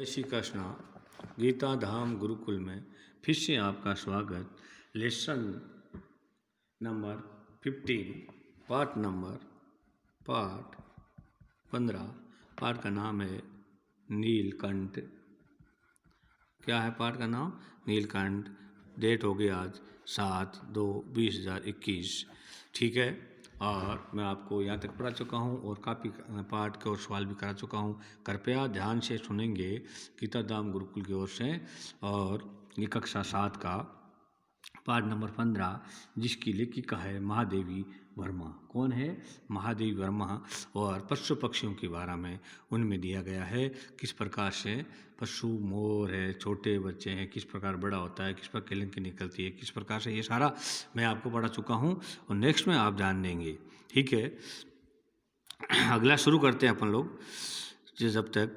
जय श्री कृष्णा। गीता धाम गुरुकुल में फिर से आपका स्वागत। Lesson number 15 part 15। पाठ का नाम है नीलकंठ। क्या है पाठ का नाम? नीलकंठ। डेट हो गई आज 7/2/2021। ठीक है। और मैं आपको यहाँ तक पढ़ा चुका हूँ और काफ़ी पाठ के और सवाल भी करा चुका हूँ। कृपया ध्यान से सुनेंगे गीता धाम गुरुकुल की ओर से। और ये कक्षा 7 का पाठ नंबर 15, जिसकी लेखिका है महादेवी वर्मा। कौन है? महादेवी वर्मा। और पशु पक्षियों के बारे में उनमें दिया गया है, किस प्रकार से पशु मोर है, छोटे बच्चे हैं, किस प्रकार बड़ा होता है, किस प्रकार किलंकी निकलती है, किस प्रकार से, ये सारा मैं आपको पढ़ा चुका हूँ और नेक्स्ट में आप जान लेंगे। ठीक है, अगला शुरू करते हैं अपन लोग। जब तक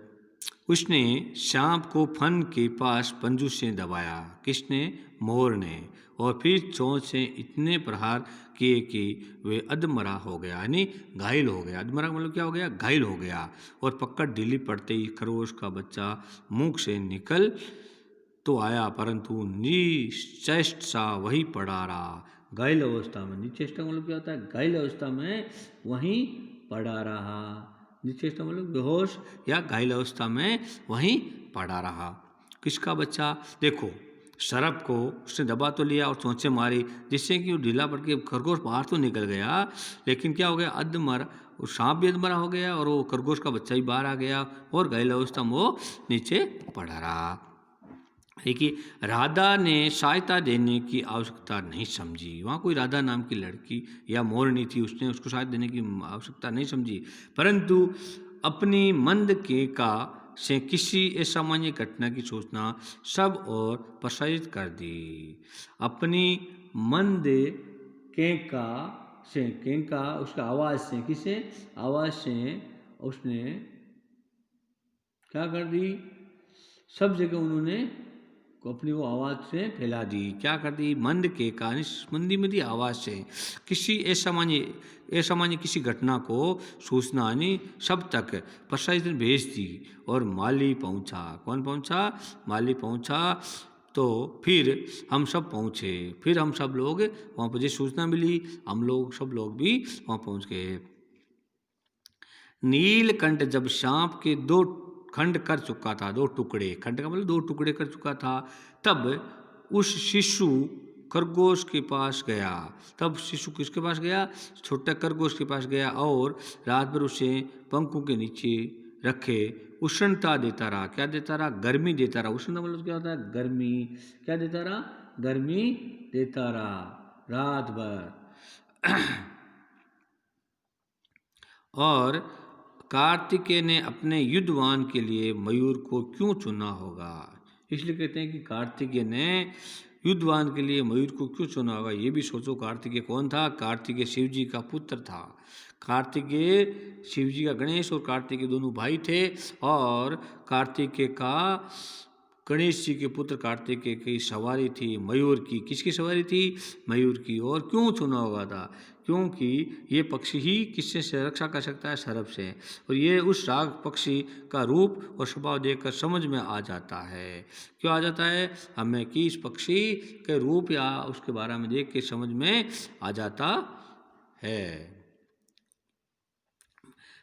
उसने सांप को फन के पास पंजू से दबाया। किसने? मोर ने। और फिर चोंच से इतने प्रहार किए कि वे अधमरा हो गया, यानी घायल हो गया। अधमरा का मतलब क्या हो गया? घायल हो गया। और पकड़ ढीली पड़ते ही खरगोश का बच्चा मुख से निकल तो आया, परंतु निश्चेष्ट सा वही पड़ा रहा। घायल अवस्था में, निश्चेष्ट का मतलब क्या होता है? घायल अवस्था में वहीं पड़ा रहा। निश्चेष्ट मतलब बेहोश या घायल अवस्था में वहीं पड़ा रहा। किसका बच्चा? देखो, सरप को उसने दबा तो लिया और चोंचे मारी, जिससे कि वो ढीला पड़ के खरगोश बाहर तो निकल गया, लेकिन क्या हो गया? अधमर, सांप भी अधमरा हो गया और वो खरगोश का बच्चा भी बाहर आ गया और घायल अवस्था में वो नीचे पड़ा रहा। देखिए, राधा ने सहायता देने की आवश्यकता नहीं समझी। वहाँ कोई राधा नाम की लड़की या मोरनी थी, उसने उसको सहायता देने की आवश्यकता नहीं समझी, परंतु अपनी मंद के का से किसी असामान्य घटना की सूचना सब और प्रसारित कर दी। अपनी मंद केंका से, केंका उसका आवाज़ से, किसे? आवाज़ से उसने क्या कर दी? सब जगह उन्होंने अपनी वो आवाज़ से फैला दी। क्या कर दी? मंद के कारण, मंदी में दी आवाज़ से किसी असामान्य किसी घटना को सूचना यानी सब तक प्रसारित भेज दी। और माली पहुंचा। कौन पहुंचा? माली पहुंचा। तो फिर हम सब पहुंचे, फिर हम सब लोग वहाँ पर जिस सूचना मिली, हम लोग सब लोग भी वहाँ पहुंच गए। नीलकंठ जब सांप के 2 खंड कर चुका था, 2 टुकड़े, खंड का मतलब 2 टुकड़े कर चुका था, तब उस शिशु खरगोश के पास गया। तब शिशु किसके पास गया? छोटा खरगोश के पास गया और रात भर उसे पंखों के नीचे रखे उष्णता देता रहा। क्या देता रहा? गर्मी देता रहा। उष्णता मतलब क्या होता है? गर्मी। क्या देता रहा? गर्मी देता रहा रात भर। और कार्तिकेय ने अपने युद्धवान के लिए मयूर को क्यों चुना होगा? इसलिए कहते हैं कि कार्तिकेय ने युद्धवान के लिए मयूर को क्यों चुना होगा। ये भी सोचो, कार्तिकेय कौन था? कार्तिकेय शिव जी का पुत्र था। कार्तिकेय शिव जी का, गणेश और कार्तिकेय दोनों भाई थे। और कार्तिकेय का, गणेश जी के पुत्र कार्तिकेय की सवारी थी मयूर की। किसकी सवारी थी? मयूर की। और क्यों चुना होगा था? क्योंकि ये पक्षी ही किससे से रक्षा कर सकता है? सर्प से। और ये उस राग पक्षी का रूप और स्वभाव देखकर समझ में आ जाता है। क्यों आ जाता है हमें? कि इस पक्षी के रूप या उसके बारे में देख के समझ में आ जाता है।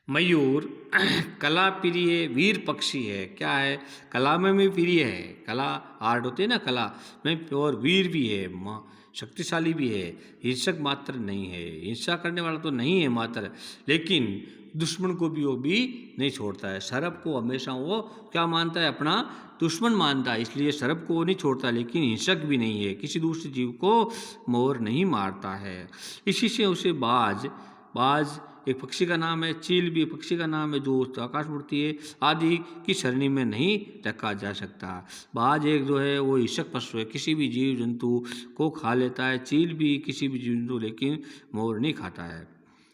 मयूर कला प्रिय वीर पक्षी है। क्या है? कला में भी प्रिय है। कला आर्ट होती है ना, कला में, और वीर भी है, शक्तिशाली भी है। हिंसक मात्र नहीं है, हिंसा करने वाला तो नहीं है मात्र, लेकिन दुश्मन को भी वो भी नहीं छोड़ता है। सर्प को हमेशा वो क्या मानता है? अपना दुश्मन मानता है, इसलिए सर्प को वो नहीं छोड़ता। लेकिन हिंसक भी नहीं है, किसी दूसरे जीव को मोर नहीं मारता है। इसी से उसे बाज एक पक्षी का नाम है, चील भी एक पक्षी का नाम है, जो आकाश उड़ती है, आदि की श्रेणी में नहीं रखा जा सकता। बाज एक जो है वो हिंसक पशु है, किसी भी जीव जंतु को खा लेता है। चील भी किसी भी जीव जंतु, लेकिन मोर नहीं खाता है।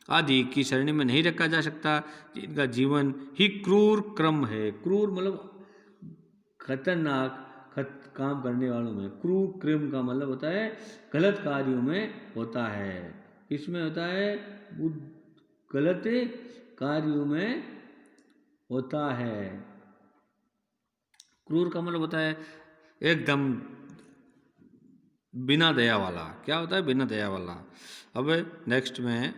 आदि की श्रेणी में नहीं रखा जा सकता, जिनका जीवन ही क्रूर क्रम है। क्रूर मतलब खतरनाक काम करने वालों में। क्रूर क्रम का मतलब होता है गलत कार्यों में होता है। किसमें होता है? गलत कार्यों में होता है। क्रूर का मतलब होता है एकदम बिना दया वाला। क्या होता है? बिना दया वाला। अब नेक्स्ट में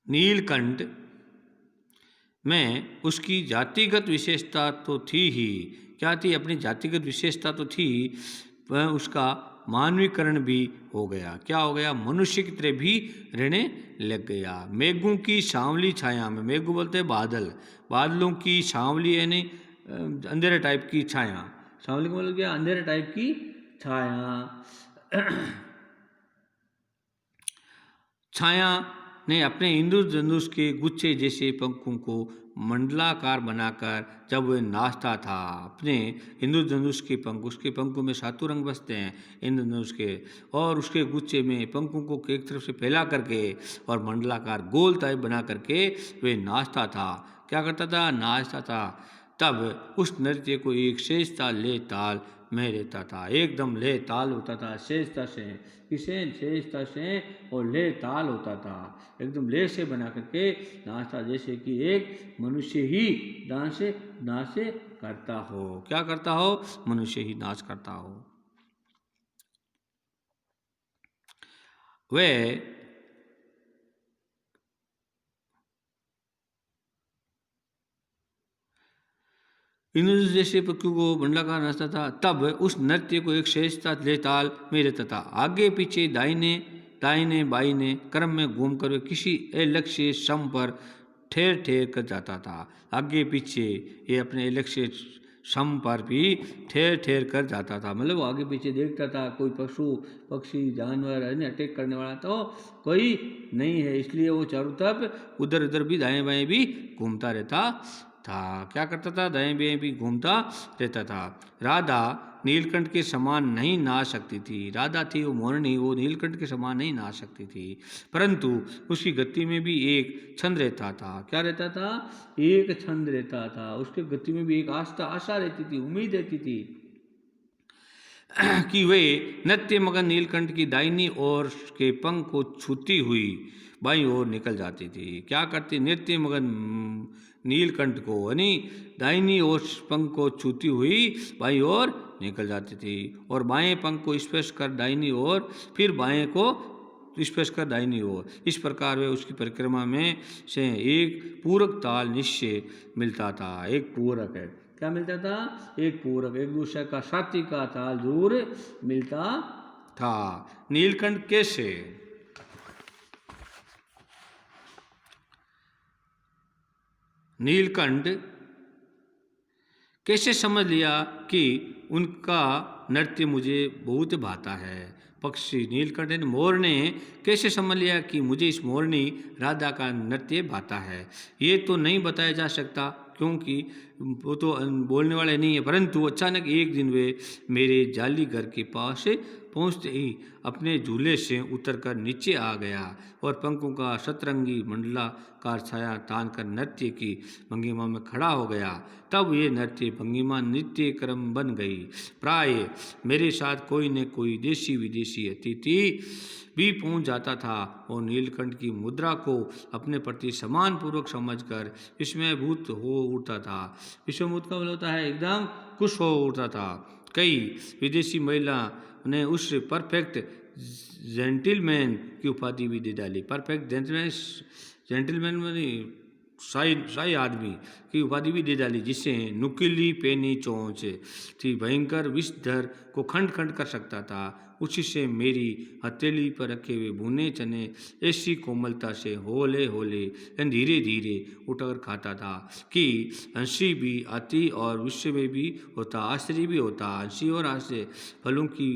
नीलकंठ में उसकी जातिगत विशेषता तो थी ही। क्या थी? अपनी जातिगत विशेषता तो थी, वह उसका मानवीकरण भी हो गया। क्या हो गया? मनुष्य की तरह भी रहने लग गया। मेघों की सांवली छाया में, मेघू बोलते हैं बादल, बादलों की सांवली यानी अंधेरे टाइप की छाया। सांवली का मतलब क्या? अंधेरे टाइप की छाया। छाया ने अपने इंद्रधनुष के गुच्छे जैसे पंखों को मंडलाकार बनाकर जब वह नाचता था, अपने इंद्रधनुष के पंख, उसके पंखों में सातों रंग बसते हैं इंद्रधनुष के, और उसके गुच्छे में पंखों को एक तरफ से फैला करके और मंडलाकार गोल टाइप बना करके वह नाचता था। क्या करता था? नाचता था। तब उस नृत्य को एक शेष ताल ले ताल में रहता था, एकदम ले ताल होता था, शेषता से, किसे? शेषता से, और ले ताल होता था, एकदम ले से बना करके नाचता, जैसे कि एक मनुष्य ही नाच करता हो। क्या करता हो? मनुष्य ही नाच करता हो। वह इंद्रधनुष जैसे पक्षियों को मंडलाकार नाचता था। तब उस नृत्य को एक शेषता ले ताल में रहता था, आगे पीछे दाहिने दाहिने बाईने क्रम में घूमकर वे किसी लक्ष्य सम पर ठहर ठहर कर जाता था। आगे पीछे ये अपने लक्ष्य सम पर भी ठहर ठहर कर जाता था, मतलब वो आगे पीछे देखता था, कोई पशु पक्षी जानवर अन्य अटैक करने वाला तो कोई नहीं है, इसलिए वो चारों तरफ उधर उधर भी दाएं बाएं भी घूमता रहता था। क्या करता था? दाएं बाएं भी घूमता रहता था। राधा नीलकंठ के समान नहीं नाच सकती थी। राधा थी वो मोरनी, वो नीलकंठ के समान नहीं नाच सकती थी, परंतु उसकी गति में भी एक छंद रहता था। क्या रहता था? एक छंद रहता था। उसके गति में भी एक आशा रहती थी, उम्मीद रहती थी कि वे नृत्य मगन नीलकंठ की दाहिनी ओर के पंख को छूती हुई बाईं ओर निकल जाती थी। क्या करती? नृत्य मगन नीलकंठ को यानी दाहिनी ओर पंख को छूती हुई बाईं ओर निकल जाती थी, और बाएं पंख को स्पर्श कर दाहिनी ओर, फिर बाएं को स्पर्श कर दाहिनी ओर। इस प्रकार वे उसकी परिक्रमा में से एक पूरक ताल निश्चय मिलता था। एक पूरक है, क्या मिलता था? एक पूरक, एक दूसरे का साथी का ताल जरूर मिलता था। नीलकंठ कैसे? नीलकंठ कैसे समझ लिया कि उनका नृत्य मुझे बहुत भाता है? पक्षी नीलकंठ ने, मोर ने कैसे समझ लिया कि मुझे इस मोरनी राधा का नृत्य भाता है? ये तो नहीं बताया जा सकता, क्योंकि वो तो बोलने वाले नहीं है, परंतु अचानक एक दिन वे मेरे जाली घर के पास पहुँचते ही अपने झूले से उतरकर नीचे आ गया और पंखों का सतरंगी मंडलाकार छाया तान कर नृत्य की भंगिमा में खड़ा हो गया। तब ये नृत्य भंगिमा नित्य क्रम बन गई। प्राय मेरे साथ कोई न कोई देशी विदेशी अतिथि भी पहुंच जाता था और नीलकंठ की मुद्रा को अपने प्रति सम्मानपूर्वक समझकर विस्मयभूत हो उठता था। विस्मयभूत का मतलब होता है एकदम खुश हो उठता था। कई विदेशी महिला ने उस परफेक्ट जेंटिलमैन की उपाधि भी दे डाली। परफेक्ट जेंटलमैन, जेंटिलमैन में शाही आदमी की उपाधि भी दे डाली, जिसे नुकीली पेनी चोंच थी, भयंकर विषधर को खंड खंड कर सकता था। उसी से मेरी हथेली पर रखे हुए भुने चने ऐसी कोमलता से होले होले धीरे धीरे उठकर खाता था कि हंसी भी आती और विश्व में भी होता, आश्चर्य भी होता। हंसी और आश्चर्य फलों की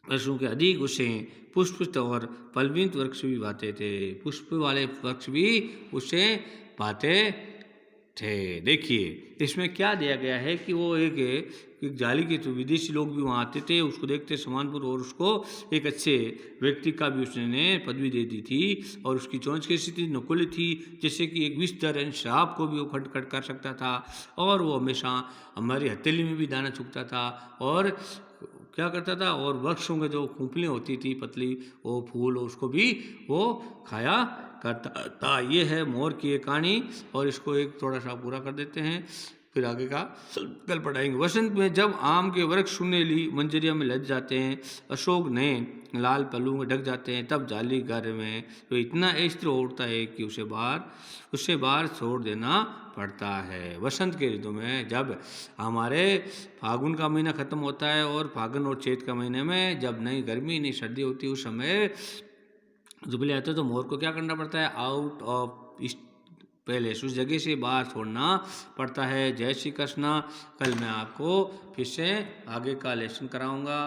वर्षों के अधिक उसे पुष्पित और फलवित वृक्ष भी भाते थे, पुष्प वाले वृक्ष भी उसे भाते थे। देखिए इसमें क्या दिया गया है कि वो एक जाली के तो विदेशी लोग भी वहाँ आते थे, उसको देखते सम्मानपुर, और उसको एक अच्छे व्यक्ति का भी उसने पदवी दे दी थी, और उसकी चोंच कैसी थी? नकुली थी, जैसे कि एक विस्तर शराब को भी वो खट खट कर सकता था, और वो हमेशा हमारी हथेली में भी दाना चुगता था, और क्या करता था, और वृक्षों में जो खूंपलियाँ होती थी पतली, वो फूल उसको भी वो खाया करता था। ये है मोर की एक कहानी, और इसको एक थोड़ा सा पूरा कर देते हैं, फिर आगे का कल पढ़ाएंगे। वसंत में जब आम के वृक्ष सुनेली मंजरिया में लग जाते हैं, अशोक नए लाल पल्लू में ढक जाते हैं, तब जाली घर में तो इतना अस्त्र उड़ता है कि उससे बाहर छोड़ देना पड़ता है। वसंत के ऋतु में जब हमारे फागुन का महीना खत्म होता है और फागुन और चैत का महीने में जब नई गर्मी नई सर्दी होती है, उस समय जुबले आते हैं, तो मोर को क्या करना पड़ता है, आउट ऑफ इस पैलेस, उस जगह से बाहर छोड़ना पड़ता है। जय श्री कृष्णा। कल मैं आपको फिर से आगे का लेसन कराऊंगा।